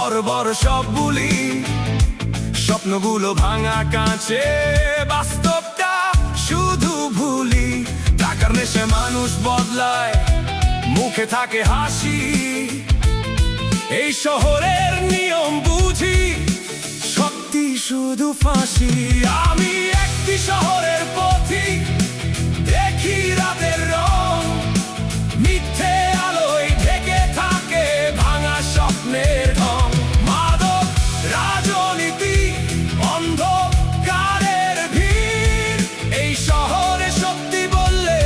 বড় বড় সব বুলি, স্বপ্নগুলো ভাঙা কাঁচে, বাস্তবটা শুধু ভুলি। টাকার নেশে মানুষ বদলায়, মুখে থাকে হাসি, এই শহরের নিয়ম বুঝি, শক্তি শুধু ফাঁসি। আমি একটি শহরের পথিক, দেখি রাতের রং, মিথ্যে আলোয় ঢেকে থাকে ভাঙা স্বপ্নের ঢং। মাদক, রাজনীতি, অন্ধকারের ভিড়, এই শহরে সত্যি বললে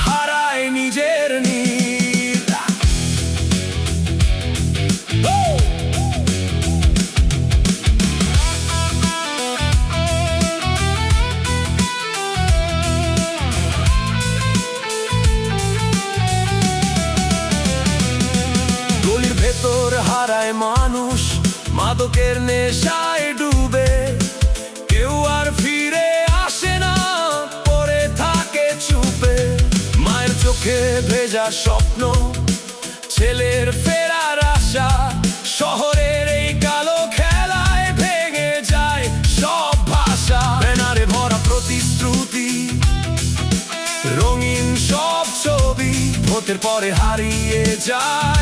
হারায় নিজের নীড়। গলির ভেতর হারায় মানুষ, মাদকের নেশায় ডুবে, কেউ আর ফিরে আসে না, পড়ে থাকে চুপে। মায়ের চোখে ভেজা স্বপ্ন, ছেলের ফেরার আশা, শহরের এই কালো খেলায় ভেঙে যায় সব ভাষা। ব্যানারে ভরা প্রতিশ্রুতি, রঙিন সব ছবি, ভোটের পরে হারিয়ে যায়